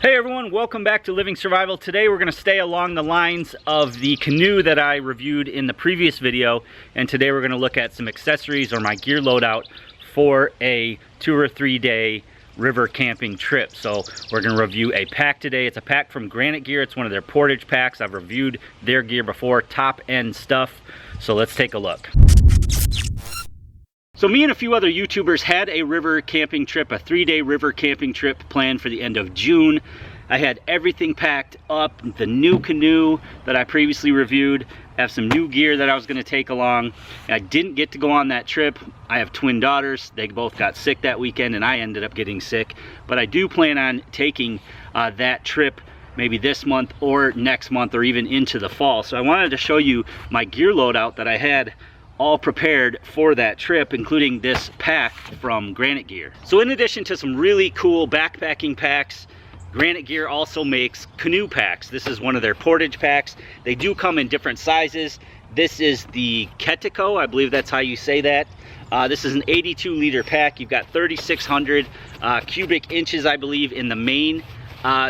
Hey everyone, welcome back to Living Survival. Today we're going to stay along the lines of the canoe that I reviewed in the previous video, and today we're going to look at some accessories or my gear loadout for a 2 or 3 day river camping trip. So we're going to review a pack today. It's a pack from Granite Gear. It's one of their Portage packs. I've reviewed their gear before, top end stuff. So let's take a look. So me and a few other YouTubers had a river camping trip, a 3-day river camping trip planned for the end of June. I had everything packed up, the new canoe that I previously reviewed. I have some new gear that I was gonna take along. I didn't get to go on that trip. I have twin daughters. They both got sick that weekend and I ended up getting sick. But I do plan on taking that trip maybe this month or next month or even into the fall. So I wanted to show you my gear loadout that I had all prepared for that trip, including this pack from Granite Gear. So in addition to some really cool backpacking packs, Granite Gear also makes canoe packs. This is one of their Portage packs. They do come in different sizes. This is the Kayak, I believe that's how you say that. This is an 82 liter pack. You've got 3,600 cubic inches, I believe, in the main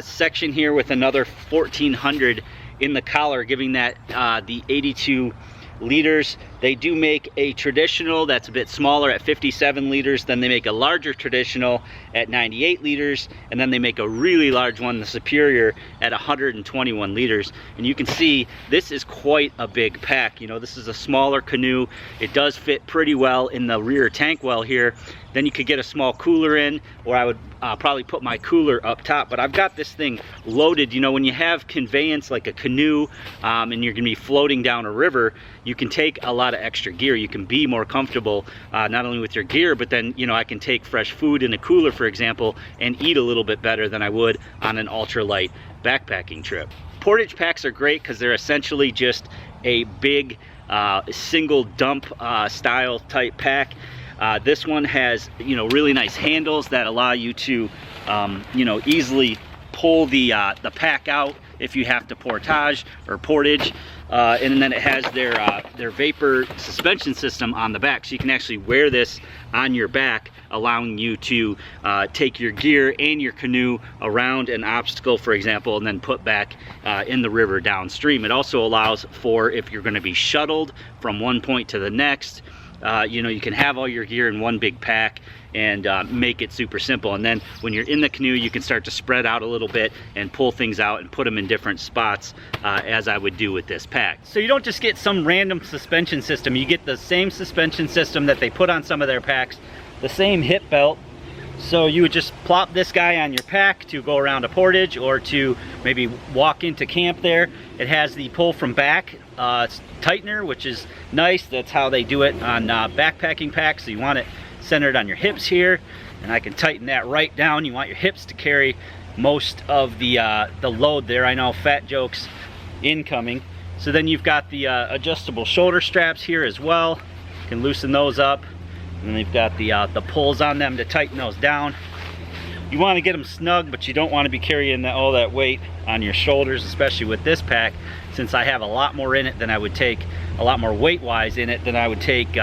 section here, with another 1,400 in the collar, giving that the 82 liters. They do make a traditional that's a bit smaller at 57 liters, then they make a larger traditional at 98 liters, and then they make a really large one, the Superior, at 121 liters. And you can see this is quite a big pack. You know, this is a smaller canoe. It does fit pretty well in the rear tank well here. Then you could get a small cooler in, or I would probably put my cooler up top. But I've got this thing loaded. You know, when you have conveyance like a canoe and you're gonna be floating down a river, you can take a lot of extra gear. You can be more comfortable not only with your gear, but then, you know, I can take fresh food in a cooler, for example, and eat a little bit better than I would on an ultralight backpacking trip. Portage packs are great because they're essentially just a big single dump style type pack. This one has, you know, really nice handles that allow you to, you know, easily pull the pack out if you have to portage or portage. And then it has their vapor suspension system on the back, so you can actually wear this on your back, allowing you to take your gear and your canoe around an obstacle, for example, and then put back in the river downstream. It also allows for, if you're going to be shuttled from one point to the next, you know, you can have all your gear in one big pack and make it super simple. And then when you're in the canoe, you can start to spread out a little bit and pull things out and put them in different spots, as I would do with this pack. So you don't just get some random suspension system. You get the same suspension system that they put on some of their packs, the same hip belt. So you would just plop this guy on your pack to go around a portage or to maybe walk into camp there. It has the pull from back tightener, which is nice. That's how they do it on backpacking packs. So you want it centered on your hips here, and I can tighten that right down. You want your hips to carry most of the load there. I know, fat jokes incoming. So then you've got the adjustable shoulder straps here as well. You can loosen those up, and then you've got the pulls on them to tighten those down. You want to get them snug, but you don't want to be carrying all that weight on your shoulders, especially with this pack, since I have a lot more in it than I would take, a lot more weight-wise in it than I would take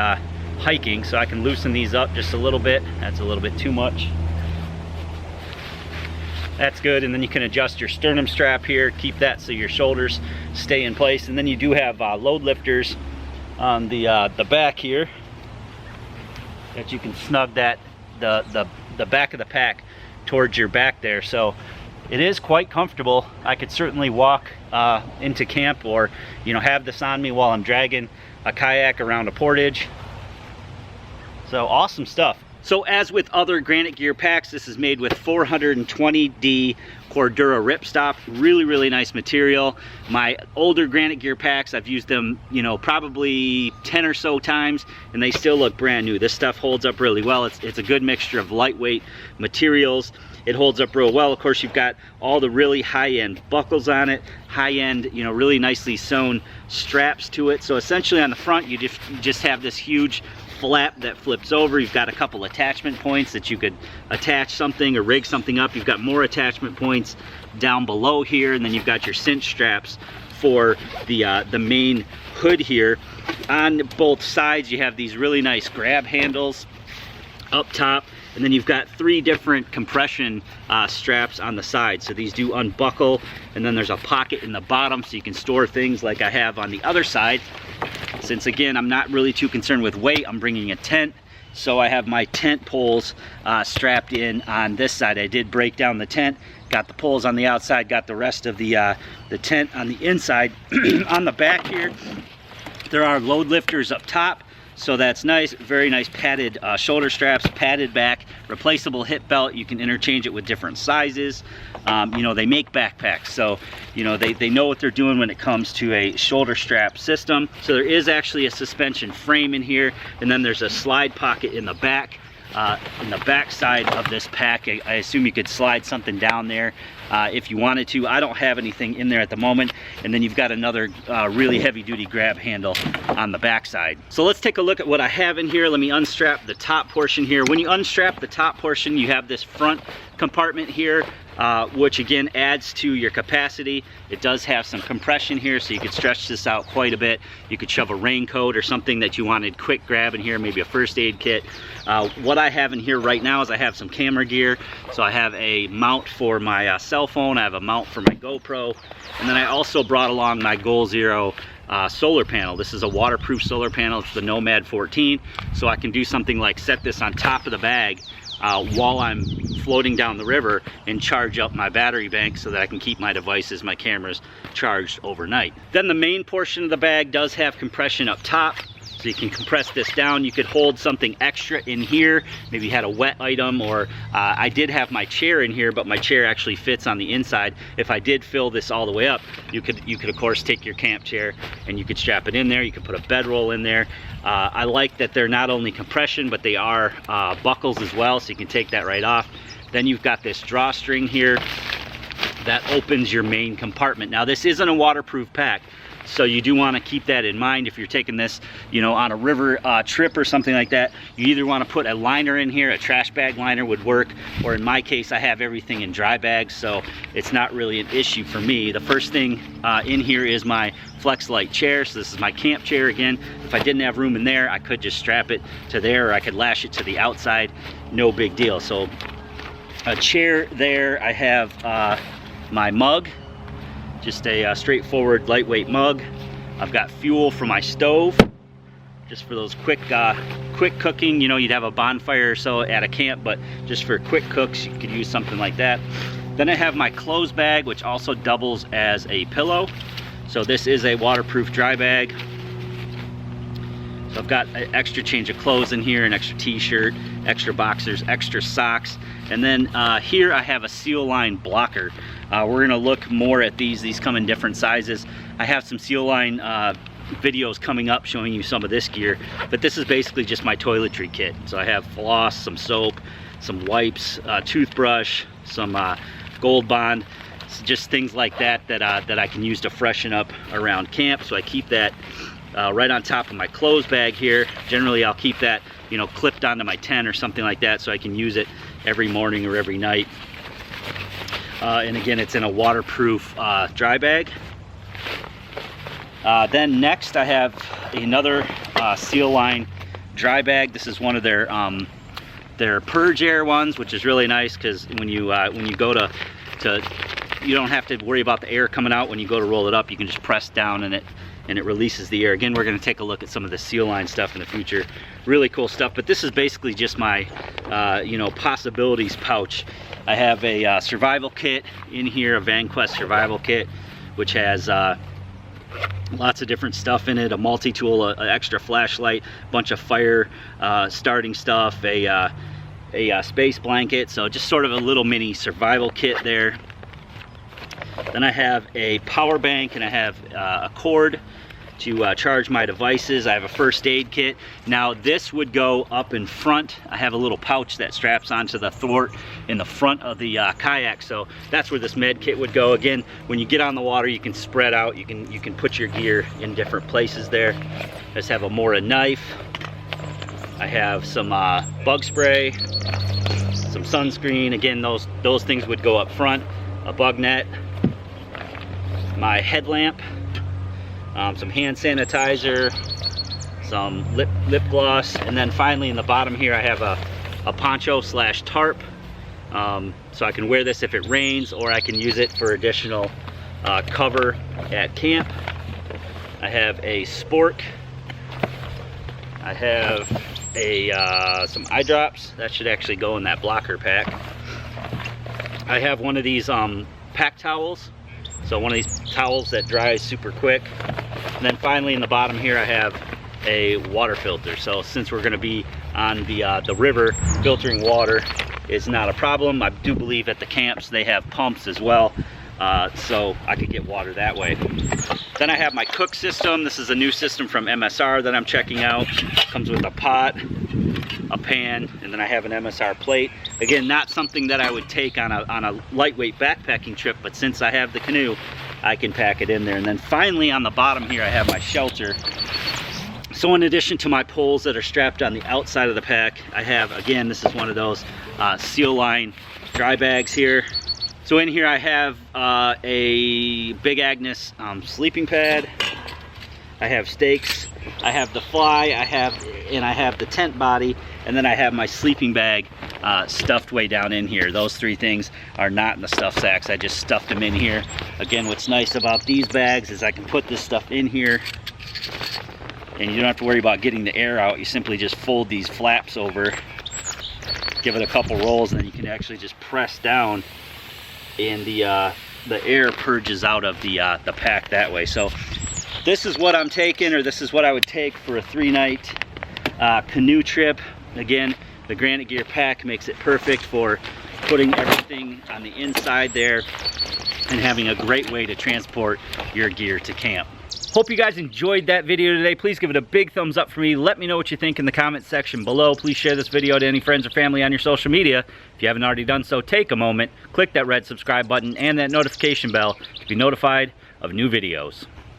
hiking. So I can loosen these up just a little bit. That's a little bit too much. That's good. And then you can adjust your sternum strap here, keep that so your shoulders stay in place. And then you do have load lifters on the back here that you can snug that the back of the pack towards your back there. So it is quite comfortable. I could certainly walk into camp, or, you know, have this on me while I'm dragging a kayak around a portage. So awesome stuff. So as with other Granite Gear packs, this is made with 420D Cordura ripstop. Really, really nice material. My older Granite Gear packs, I've used them, you know, probably 10 or so times, and they still look brand new. This stuff holds up really well. It's a good mixture of lightweight materials. It holds up real well. Of course, you've got all the really high-end buckles on it, high-end, you know, really nicely sewn straps to it. So essentially on the front, you just have this huge flap that flips over. You've got a couple attachment points that you could attach something or rig something up. You've got more attachment points down below here, and then you've got your cinch straps for the main hood here. On both sides, you have these really nice grab handles up top, and then you've got 3 different compression straps on the side. So these do unbuckle, and then there's a pocket in the bottom so you can store things like I have on the other side. Since again, I'm not really too concerned with weight, I'm bringing a tent. So I have my tent poles strapped in on this side. I did break down the tent, got the poles on the outside, got the rest of the tent on the inside. On the back here, there are load lifters up top. So that's nice, very nice padded shoulder straps, padded back, replaceable hip belt. You can interchange it with different sizes. You know, they make backpacks, so you know they know what they're doing when it comes to a shoulder strap system. So there is actually a suspension frame in here, and then there's a slide pocket in the back side of this pack. I assume you could slide something down there if you wanted to. I don't have anything in there at the moment. And then you've got another really heavy duty grab handle on the back side. So let's take a look at what I have in here. Let me unstrap the top portion here. When you unstrap the top portion, you have this front compartment here, which again adds to your capacity. It does have some compression here, so you could stretch this out quite a bit. You could shove a raincoat or something that you wanted quick grab in here, maybe a first aid kit. What I have in here right now is I have some camera gear. So I have a mount for my cell phone, I have a mount for my GoPro, and then I also brought along my Goal Zero solar panel. This is a waterproof solar panel. It's the Nomad 14, so I can do something like set this on top of the bag while I'm floating down the river and charge up my battery bank so that I can keep my devices, my cameras, charged overnight. Then the main portion of the bag does have compression up top, so you can compress this down. You could hold something extra in here, maybe you had a wet item, or I did have my chair in here, but my chair actually fits on the inside. If I did fill this all the way up, you could of course take your camp chair and you could strap it in there. You could put a bedroll in there. I like that they're not only compression, but they are buckles as well, so you can take that right off. Then you've got this drawstring here that opens your main compartment. Now this isn't a waterproof pack, so you do want to keep that in mind if you're taking this, you know, on a river trip or something like that. You either want to put a liner in here, a trash bag liner would work, or in my case, I have everything in dry bags, so it's not really an issue for me. The first thing in here is my Flex Light chair. So this is my camp chair again. If I didn't have room in there, I could just strap it to there, or I could lash it to the outside, no big deal. So a chair there. I have my mug, just a straightforward lightweight mug. I've got fuel for my stove, just for those quick cooking. You know, you'd have a bonfire or so at a camp, but just for quick cooks, you could use something like that. Then I have my clothes bag, which also doubles as a pillow. So this is a waterproof dry bag. So I've got an extra change of clothes in here, an extra t-shirt, extra boxers, extra socks. And then here I have a seal line blocker. We're gonna look more at these. These come in different sizes. I have some seal line videos coming up showing you some of this gear, but this is basically just my toiletry kit. So I have floss, some soap, some wipes, toothbrush, some Gold Bond, just things like that that I can use to freshen up around camp. So I keep that right on top of my clothes bag here. Generally I'll keep that, you know, clipped onto my tent or something like that, so I can use it every morning or every night. And again, it's in a waterproof dry bag. Then next I have another Seal Line dry bag. This is one of their Purge Air ones, which is really nice because when you go to you don't have to worry about the air coming out. When you go to roll it up, you can just press down and it releases the air. Again, we're going to take a look at some of the Seal Line stuff in the future. Really cool stuff, but this is basically just my you know, possibilities pouch. I have a survival kit in here, a VanQuest survival kit, which has lots of different stuff in it, a multi-tool, an extra flashlight, a bunch of fire starting stuff, a space blanket, so just sort of a little mini survival kit there. Then I have a power bank, and I have a cord to charge my devices. I have a first aid kit. Now this would go up in front. I have a little pouch that straps onto the thwart in the front of the kayak, so that's where this med kit would go. Again, when you get on the water, you can spread out, you can put your gear in different places there. I just have a Mora knife. I have some bug spray, some sunscreen. Again, those things would go up front. A bug net, my headlamp, some hand sanitizer, some lip gloss, and then finally in the bottom here I have a poncho slash tarp, so I can wear this if it rains, or I can use it for additional cover at camp. I have a spork. I have some eye drops. That should actually go in that blocker pack. I have one of these pack towels. So one of these towels that dries super quick. And then finally in the bottom here I have a water filter. So since we're going to be on the river, filtering water is not a problem. I do believe at the camps they have pumps as well. So I could get water that way. Then I have my cook system. This is a new system from MSR that I'm checking out. Comes with a pot, a pan, and then I have an MSR plate. Again, not something that I would take on a lightweight backpacking trip, but since I have the canoe, I can pack it in there. And then finally on the bottom here I have my shelter. So in addition to my poles that are strapped on the outside of the pack, I have, again, this is one of those Seal Line dry bags here. So in here I have a Big Agnes sleeping pad. I have stakes. I have the fly. I have the tent body, and then I have my sleeping bag stuffed way down in here. Those three things are not in the stuff sacks. I just stuffed them in here. Again, what's nice about these bags is I can put this stuff in here, and you don't have to worry about getting the air out. You simply just fold these flaps over, give it a couple rolls, and then you can actually just press down, and the air purges out of the pack that way. So this is what I'm taking, or this is what I would take for a 3-night canoe trip. Again, the Granite Gear pack makes it perfect for putting everything on the inside there and having a great way to transport your gear to camp. Hope you guys enjoyed that video today. Please give it a big thumbs up for me. Let me know what you think in the comment section below. Please share this video to any friends or family on your social media. If you haven't already done so, take a moment, click that red subscribe button and that notification bell to be notified of new videos.